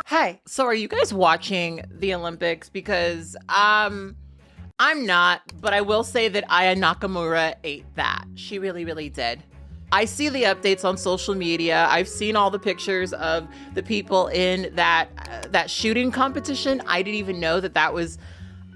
Hi, so are you guys watching the Olympics? Because I'm not, but I will say that Aya Nakamura ate that. She really, really did. I see the updates on social media. I've seen all the pictures of the people in that shooting competition. I didn't even know that was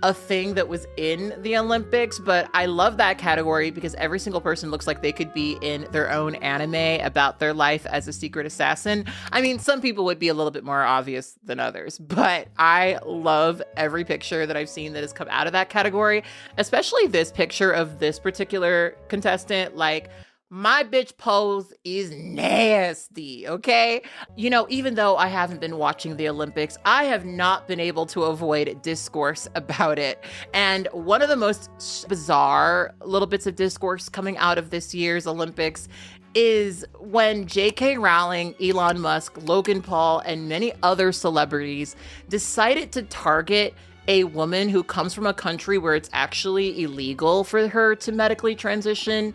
a thing that was in the Olympics, but I love that category because every single person looks like they could be in their own anime about their life as a secret assassin. I mean, some people would be a little bit more obvious than others, but I love every picture that I've seen that has come out of that category, especially this picture of this particular contestant. Like, my bitch pose is nasty, okay? You know, even though I haven't been watching the Olympics, I have not been able to avoid discourse about it. And one of the most bizarre little bits of discourse coming out of this year's Olympics is when JK Rowling, Elon Musk, Logan Paul, and many other celebrities decided to target a woman who comes from a country where it's actually illegal for her to medically transition,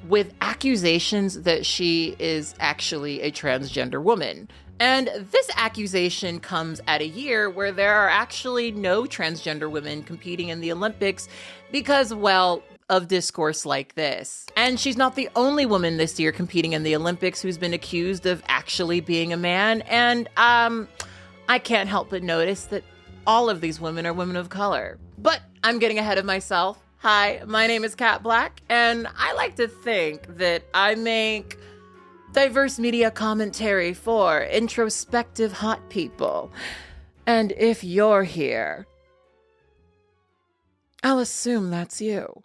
with accusations that she is actually a transgender woman. And this accusation comes at a year where there are actually no transgender women competing in the Olympics because, well, of discourse like this. And she's not the only woman this year competing in the Olympics who's been accused of actually being a man. And I can't help but notice that all of these women are women of color. But I'm getting ahead of myself. Hi, my name is katblaque, and I like to think that I make diverse media commentary for introspective hot people. And if you're here, I'll assume that's you.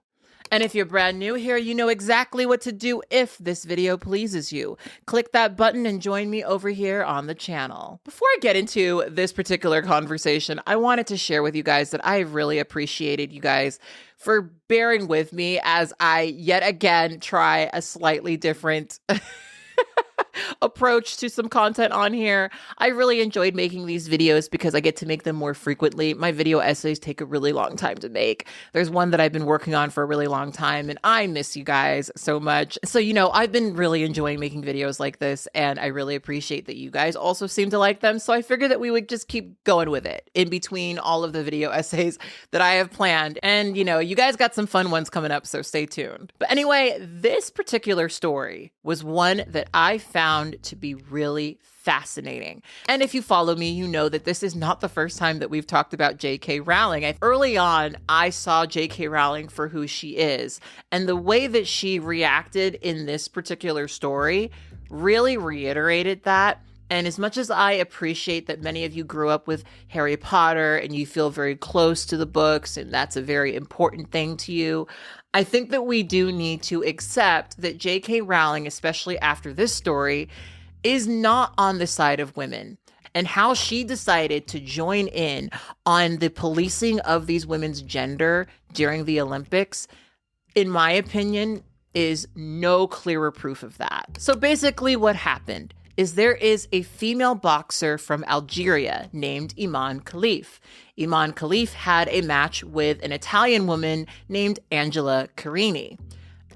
And if you're brand new here, you know exactly what to do if this video pleases you. Click that button and join me over here on the channel. Before I get into this particular conversation, I wanted to share with you guys that I really appreciated you guys for bearing with me as I yet again try a slightly different approach to some content on here. I really enjoyed making these videos because I get to make them more frequently. My video essays take a really long time to make. There's one that I've been working on for a really long time, and I miss you guys so much. So, you know, I've been really enjoying making videos like this, and I really appreciate that you guys also seem to like them. So I figured that we would just keep going with it in between all of the video essays that I have planned. And, you know, you guys got some fun ones coming up, so stay tuned. But anyway, this particular story was one that I found to be really fascinating. And if you follow me, you know that this is not the first time that we've talked about JK Rowling. Early on, I saw JK Rowling for who she is, and the way that she reacted in this particular story really reiterated that. And as much as I appreciate that many of you grew up with Harry Potter and you feel very close to the books, and that's a very important thing to you, I think that we do need to accept that JK Rowling, especially after this story, is not on the side of women. And how she decided to join in on the policing of these women's gender during the Olympics, in my opinion, is no clearer proof of that. So basically what happened is there is a female boxer from Algeria named Iman Khalif. Iman Khalif had a match with an Italian woman named Angela Carini.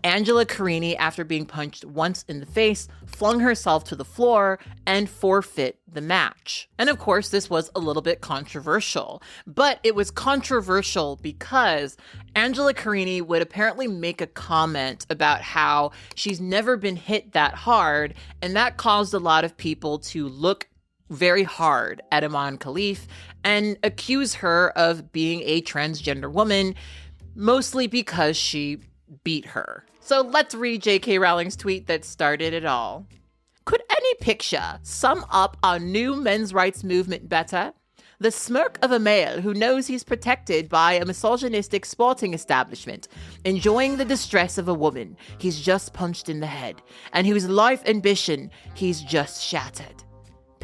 Angela Carini, after being punched once in the face, flung herself to the floor and forfeit the match. And of course, this was a little bit controversial, but it was controversial because Angela Carini would apparently make a comment about how she's never been hit that hard, and that caused a lot of people to look very hard at Iman Khalif and accuse her of being a transgender woman, mostly because she beat her. So let's read JK Rowling's tweet that started it all. Could any picture sum up our new men's rights movement better? The smirk of a male who knows he's protected by a misogynistic sporting establishment, enjoying the distress of a woman he's just punched in the head, and whose life ambition he's just shattered.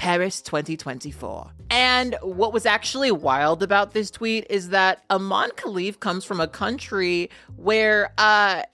Paris 2024. And what was actually wild about this tweet is that Iman Khalif comes from a country where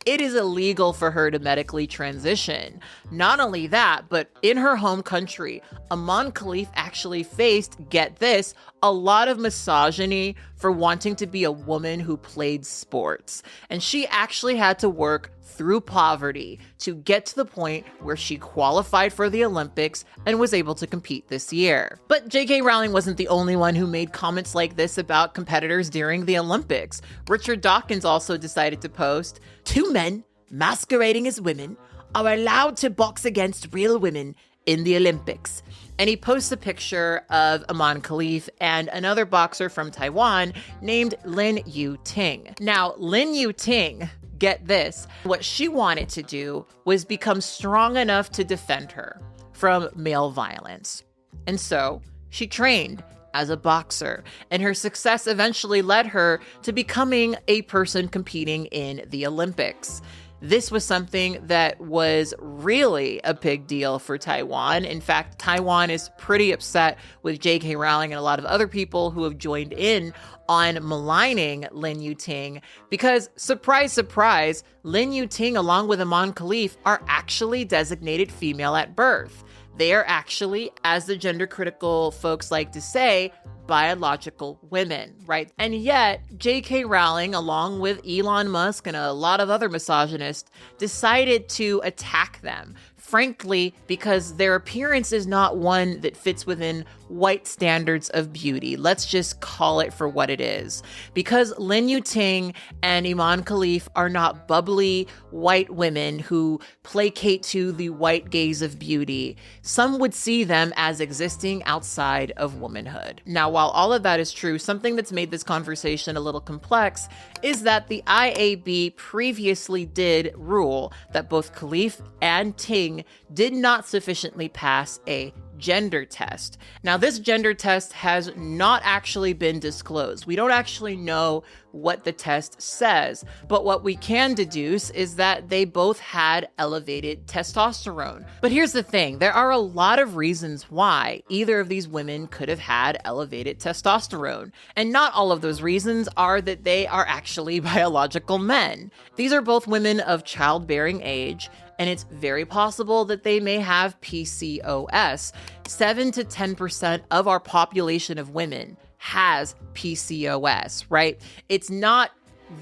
it is illegal for her to medically transition. Not only that, but in her home country, Iman Khalif actually faced, get this, a lot of misogyny for wanting to be a woman who played sports. And she actually had to work through poverty to get to the point where she qualified for the Olympics and was able to compete this year. But JK Rowling wasn't the only one who made comments like this about competitors during the Olympics. Richard Dawkins also decided to post, "Two men masquerading as women are allowed to box against real women in the Olympics." And he posts a picture of Iman Khalif and another boxer from Taiwan named Lin Yu-ting. Now, Lin Yu-ting, get this, what she wanted to do was become strong enough to defend her from male violence. And so she trained as a boxer, and her success eventually led her to becoming a person competing in the Olympics. This was something that was really a big deal for Taiwan. In fact, Taiwan is pretty upset with JK Rowling and a lot of other people who have joined in on maligning Lin Yu-ting because, surprise, surprise, Lin Yu-ting along with Iman Khalif are actually designated female at birth. They are actually, as the gender critical folks like to say, biological women, right? And yet, JK Rowling, along with Elon Musk and a lot of other misogynists, decided to attack them. Frankly, because their appearance is not one that fits within white standards of beauty. Let's just call it for what it is. Because Lin Yu-ting and Iman Khalif are not bubbly white women who placate to the white gaze of beauty, some would see them as existing outside of womanhood. Now, while all of that is true, something that's made this conversation a little complex is that the IAB previously did rule that both Khalif and Ting did not sufficiently pass a gender test. Now, this gender test has not actually been disclosed. We don't actually know what the test says, but what we can deduce is that they both had elevated testosterone. But here's the thing, there are a lot of reasons why either of these women could have had elevated testosterone. And not all of those reasons are that they are actually biological men. These are both women of childbearing age, and it's very possible that they may have PCOS. 7 to 10% of our population of women has PCOS, right? It's not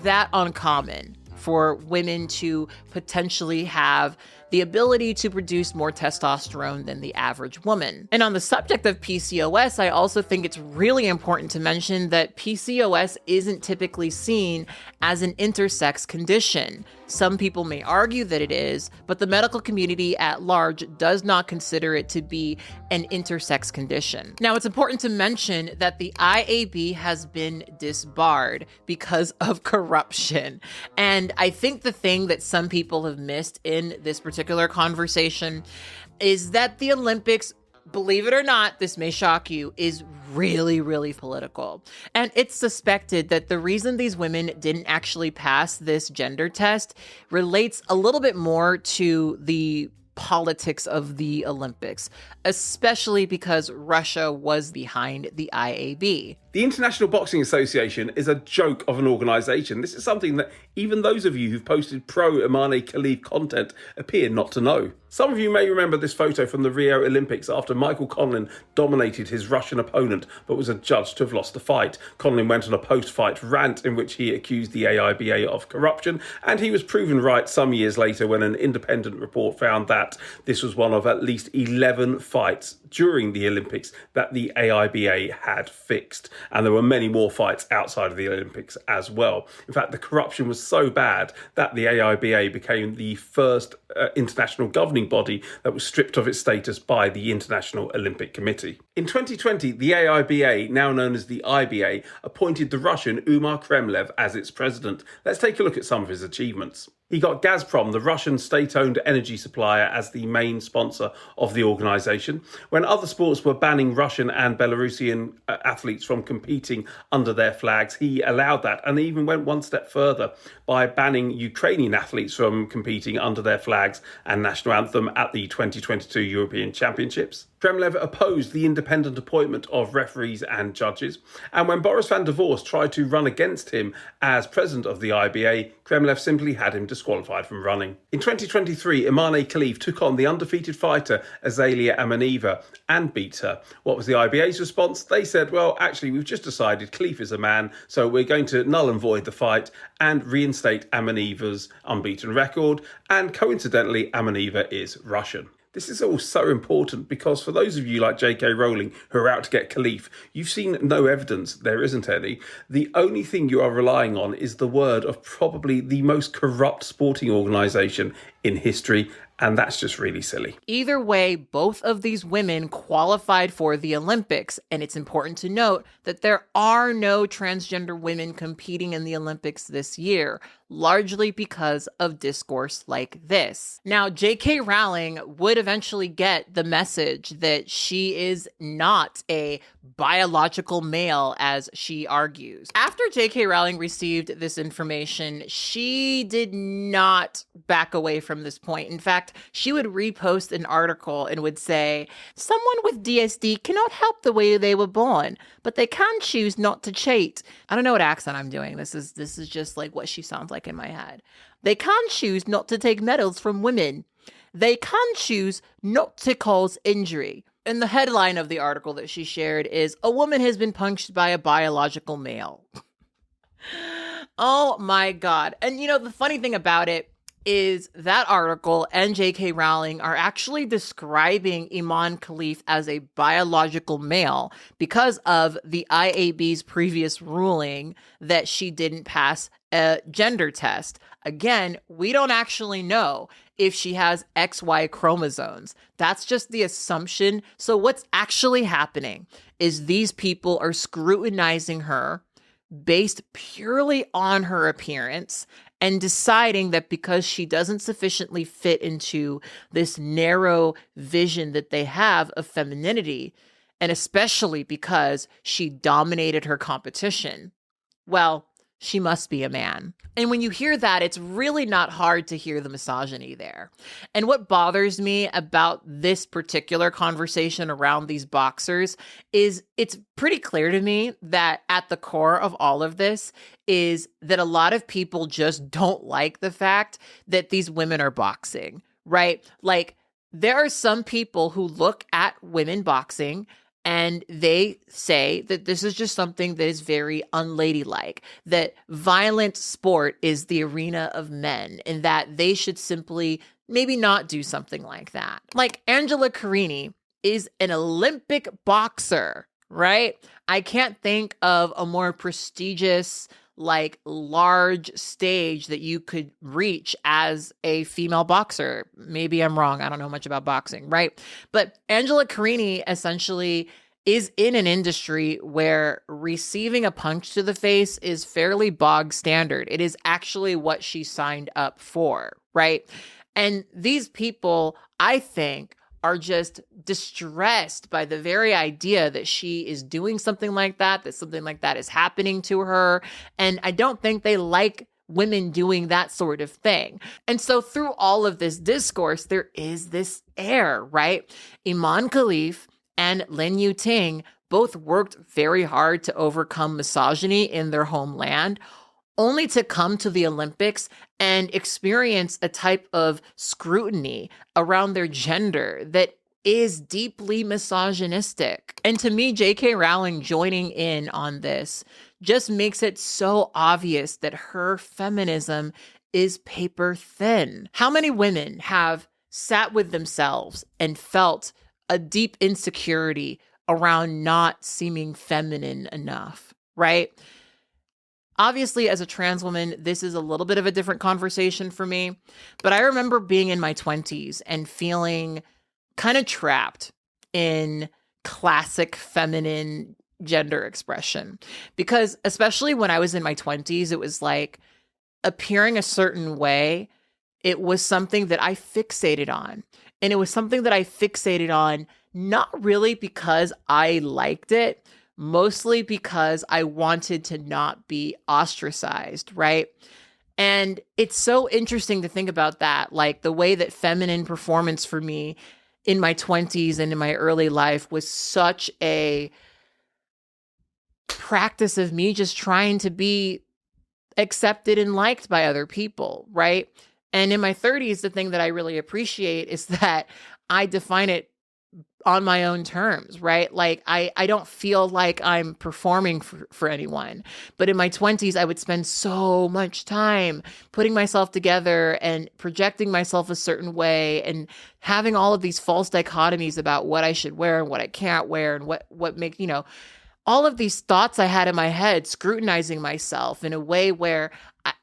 that uncommon for women to potentially have the ability to produce more testosterone than the average woman. And on the subject of PCOS, I also think it's really important to mention that PCOS isn't typically seen as an intersex condition. Some people may argue that it is, but the medical community at large does not consider it to be an intersex condition. Now, it's important to mention that the IAB has been disbarred because of corruption. And I think the thing that some people have missed in this particular conversation is that the Olympics, believe it or not, this may shock you, is really, really political. And it's suspected that the reason these women didn't actually pass this gender test relates a little bit more to the politics of the Olympics, especially because Russia was behind the IAB. The International Boxing Association is a joke of an organisation. This is something that even those of you who've posted pro-Iman Khalif content appear not to know. Some of you may remember this photo from the Rio Olympics after Michael Conlon dominated his Russian opponent but was adjudged to have lost the fight. Conlon went on a post-fight rant in which he accused the AIBA of corruption, and he was proven right some years later when an independent report found that this was one of at least 11 fights during the Olympics that the AIBA had fixed. And there were many more fights outside of the Olympics as well. In fact, the corruption was so bad that the AIBA became the first international governing body that was stripped of its status by the International Olympic Committee. In 2020, the AIBA, now known as the IBA, appointed the Russian Umar Kremlev as its president. Let's take a look at some of his achievements. He got Gazprom, the Russian state-owned energy supplier, as the main sponsor of the organisation. When other sports were banning Russian and Belarusian athletes from competing under their flags, he allowed that and even went one step further by banning Ukrainian athletes from competing under their flags and national anthem at the 2022 European Championships. Kremlev opposed the independent appointment of referees and judges, and when Boris van der Vorst tried to run against him as president of the IBA, Kremlev simply had him disqualified from running. In 2023, Imane Khalif took on the undefeated fighter Azalea Amaneva and beat her. What was the IBA's response? They said, well, actually, we've just decided Khalif is a man, so we're going to null and void the fight and reinstate Amaneva's unbeaten record, and coincidentally, Amaneva is Russian. This is all so important because for those of you like JK Rowling who are out to get Khalif, you've seen no evidence, there isn't any. The only thing you are relying on is the word of probably the most corrupt sporting organisation in history, and that's just really silly. Either way, both of these women qualified for the Olympics, and it's important to note that there are no transgender women competing in the Olympics this year, largely because of discourse like this. Now, JK Rowling would eventually get the message that she is not a biological male, as she argues. After JK Rowling received this information, she did not back away from this point. In fact, she would repost an article and would say, someone with DSD cannot help the way they were born, but they can choose not to cheat. I don't know what accent I'm doing. This is just like what she sounds like in my head. They can choose not to take medals from women. They can choose not to cause injury. And the headline of the article that she shared is, a woman has been punched by a biological male. Oh my God. And you know, the funny thing about it is that article and JK Rowling are actually describing Imane Khalif as a biological male because of the IAB's previous ruling that she didn't pass a gender test. Again, we don't actually know if she has XY chromosomes. That's just the assumption. So what's actually happening is these people are scrutinizing her based purely on her appearance and deciding that because she doesn't sufficiently fit into this narrow vision that they have of femininity, and especially because she dominated her competition, well, she must be a man. And when you hear that, it's really not hard to hear the misogyny there. And what bothers me about this particular conversation around these boxers is it's pretty clear to me that at the core of all of this is that a lot of people just don't like the fact that these women are boxing, right? Like, there are some people who look at women boxing and they say that this is just something that is very unladylike, that violent sport is the arena of men, and that they should simply maybe not do something like that. Like, Angela Carini is an Olympic boxer, right? I can't think of a more prestigious, like, large stage that you could reach as a female boxer. Maybe I'm wrong. I don't know much about boxing, right? But Angela Carini essentially is in an industry where receiving a punch to the face is fairly bog standard. It is actually what she signed up for, right? And these people, I think, are just distressed by the very idea that she is doing something like that something like that is happening to her. And I don't think they like women doing that sort of thing. And so through all of this discourse, there is this air, right? Imane Khalif and Lin Yuting both worked very hard to overcome misogyny in their homeland, only to come to the Olympics and experience a type of scrutiny around their gender that is deeply misogynistic. And to me, JK Rowling joining in on this just makes it so obvious that her feminism is paper thin. How many women have sat with themselves and felt a deep insecurity around not seeming feminine enough, right? Obviously, as a trans woman, this is a little bit of a different conversation for me, but I remember being in my 20s and feeling kind of trapped in classic feminine gender expression. Because especially when I was in my 20s, it was like appearing a certain way. It was something that I fixated on. And it was something that I fixated on not really because I liked it, mostly because I wanted to not be ostracized, right? And it's so interesting to think about that, like the way that feminine performance for me in my 20s and in my early life was such a practice of me just trying to be accepted and liked by other people, right? And in my 30s, the thing that I really appreciate is that I define it on my own terms, right? Like I don't feel like I'm performing for anyone. But in my 20s, I would spend so much time putting myself together and projecting myself a certain way and having all of these false dichotomies about what I should wear and what I can't wear and what make, all of these thoughts I had in my head, scrutinizing myself in a way where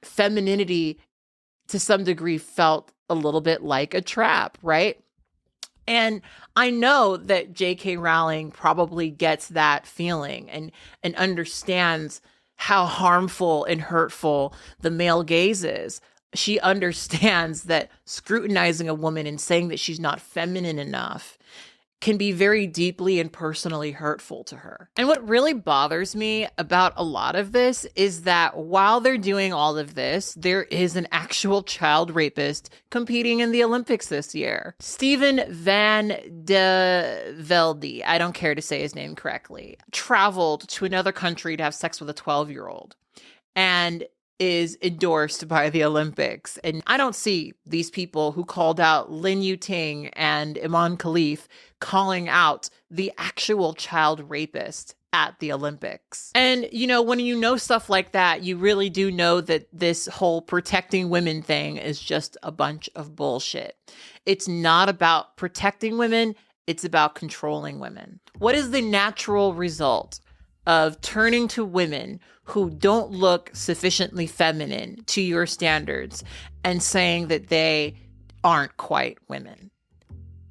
femininity to some degree felt a little bit like a trap, right? And I know that JK Rowling probably gets that feeling and understands how harmful and hurtful the male gaze is. She understands that scrutinizing a woman and saying that she's not feminine enough can be very deeply and personally hurtful to her. And what really bothers me about a lot of this is that while they're doing all of this, there is an actual child rapist competing in the Olympics this year. Steven Van de Velde, I don't care to say his name correctly, traveled to another country to have sex with a 12-year-old and is endorsed by the Olympics. And I don't see these people who called out Lin Yuting and Iman Khalif calling out the actual child rapist at the Olympics. And, when you know stuff like that, you really do know that this whole protecting women thing is just a bunch of bullshit. It's not about protecting women. It's about controlling women. What is the natural result of turning to women who don't look sufficiently feminine to your standards and saying that they aren't quite women?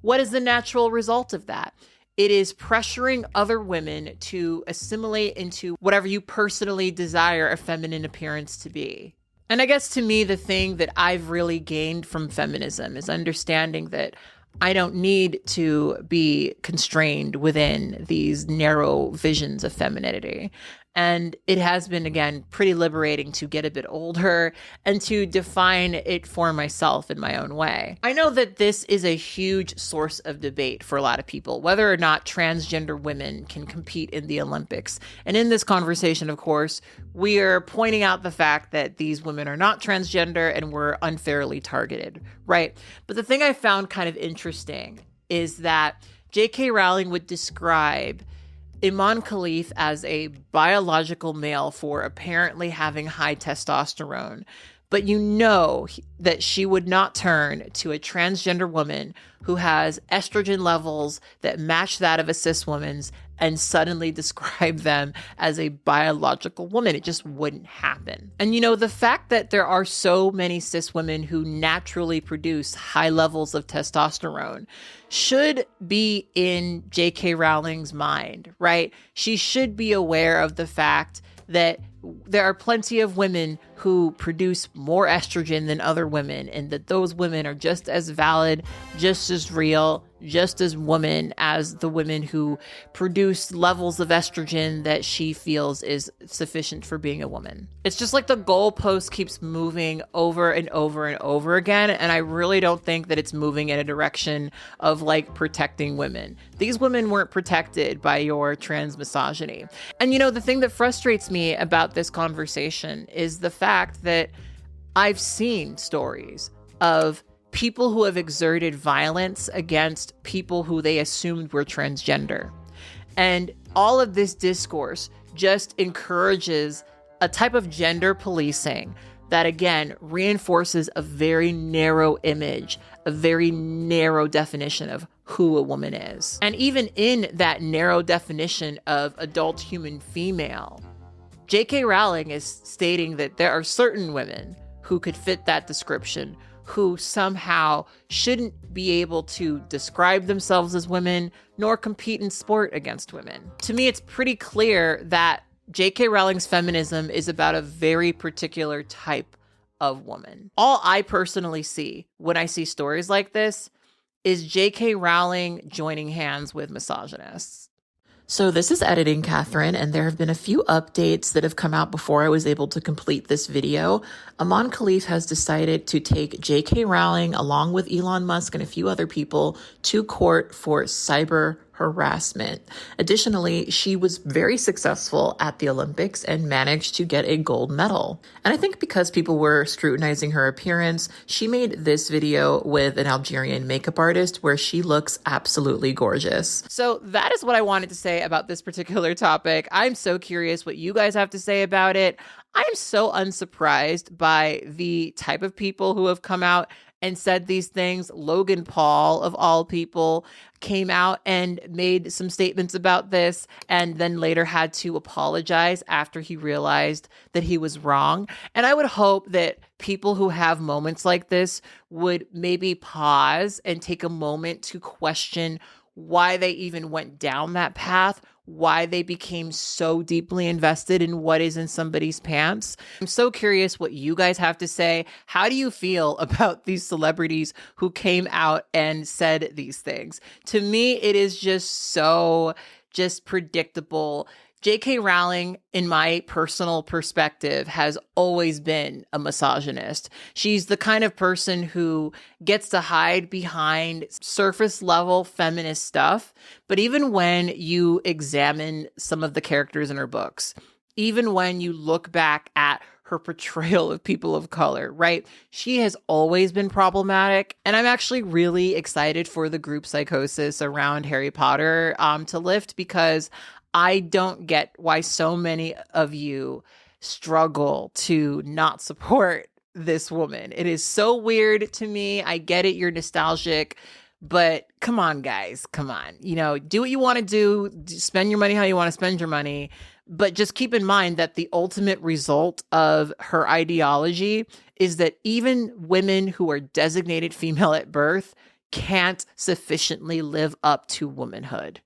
What is the natural result of that? It is pressuring other women to assimilate into whatever you personally desire a feminine appearance to be. And I guess to me, the thing that I've really gained from feminism is understanding that I don't need to be constrained within these narrow visions of femininity. And it has been, again, pretty liberating to get a bit older and to define it for myself in my own way. I know that this is a huge source of debate for a lot of people, whether or not transgender women can compete in the Olympics. And in this conversation, of course, we are pointing out the fact that these women are not transgender and were unfairly targeted, right? But the thing I found kind of interesting is that JK Rowling would describe Iman Khalif as a biological male for apparently having high testosterone, but that she would not turn to a transgender woman who has estrogen levels that match that of a cis woman's and suddenly describe them as a biological woman. It just wouldn't happen. And the fact that there are so many cis women who naturally produce high levels of testosterone should be in JK Rowling's mind, right? She should be aware of the fact that there are plenty of women who produce more estrogen than other women, and that those women are just as valid, just as real, just as women as the women who produce levels of estrogen that she feels is sufficient for being a woman. It's just like the goalpost keeps moving over and over and over again, and I really don't think that it's moving in a direction of protecting women. These women weren't protected by your trans misogyny. And the thing that frustrates me about this conversation is the fact that I've seen stories of people who have exerted violence against people who they assumed were transgender. And all of this discourse just encourages a type of gender policing that, again, reinforces a very narrow image, a very narrow definition of who a woman is. And even in that narrow definition of adult human female, JK Rowling is stating that there are certain women who could fit that description, who somehow shouldn't be able to describe themselves as women nor compete in sport against women. To me, it's pretty clear that JK Rowling's feminism is about a very particular type of woman. All I personally see when I see stories like this is JK Rowling joining hands with misogynists. So this is editing, Catherine, and there have been a few updates that have come out before I was able to complete this video. Aman Khalif has decided to take JK Rowling along with Elon Musk and a few other people to court for cyber harassment. Additionally, she was very successful at the Olympics and managed to get a gold medal. And I think because people were scrutinizing her appearance, she made this video with an Algerian makeup artist where she looks absolutely gorgeous. So that is what I wanted to say about this particular topic. I'm so curious what you guys have to say about it. I'm so unsurprised by the type of people who have come out and said these things. Logan Paul, of all people, came out and made some statements about this and then later had to apologize after he realized that he was wrong. And I would hope that people who have moments like this would maybe pause and take a moment to question why they even went down that path, why they became so deeply invested in what is in somebody's pants. I'm so curious what you guys have to say. How do you feel about these celebrities who came out and said these things? To me, it is just so predictable. JK Rowling, in my personal perspective, has always been a misogynist. She's the kind of person who gets to hide behind surface level feminist stuff. But even when you examine some of the characters in her books, even when you look back at her portrayal of people of color, right? She has always been problematic. And I'm actually really excited for the group psychosis around Harry Potter to lift, because I don't get why so many of you struggle to not support this woman. It is so weird to me. I get it. You're nostalgic, but come on, guys, come on. You know, do what you want to do. Spend your money how you want to spend your money. But just keep in mind that the ultimate result of her ideology is that even women who are designated female at birth can't sufficiently live up to womanhood.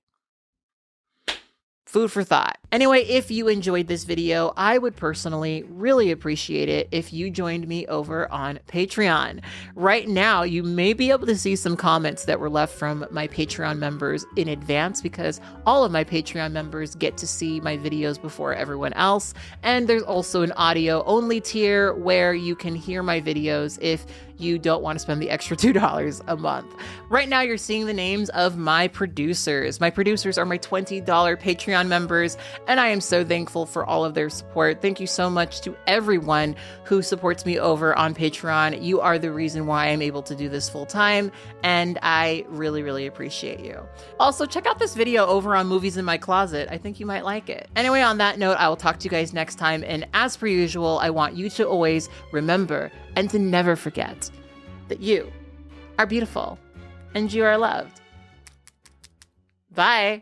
Food for thought. Anyway, if you enjoyed this video, I would personally really appreciate it if you joined me over on Patreon. Right now, you may be able to see some comments that were left from my Patreon members in advance, because all of my Patreon members get to see my videos before everyone else. And there's also an audio only tier where you can hear my videos if you don't want to spend the extra $2 a month. Right now, you're seeing the names of my producers. My producers are my $20 Patreon members, and I am so thankful for all of their support. Thank you so much to everyone who supports me over on Patreon. You are the reason why I'm able to do this full time, and I really, really appreciate you. Also, check out this video over on Movies in My Closet. I think you might like it. Anyway, on that note, I will talk to you guys next time, and as per usual, I want you to always remember and to never forget that you are beautiful and you are loved. Bye.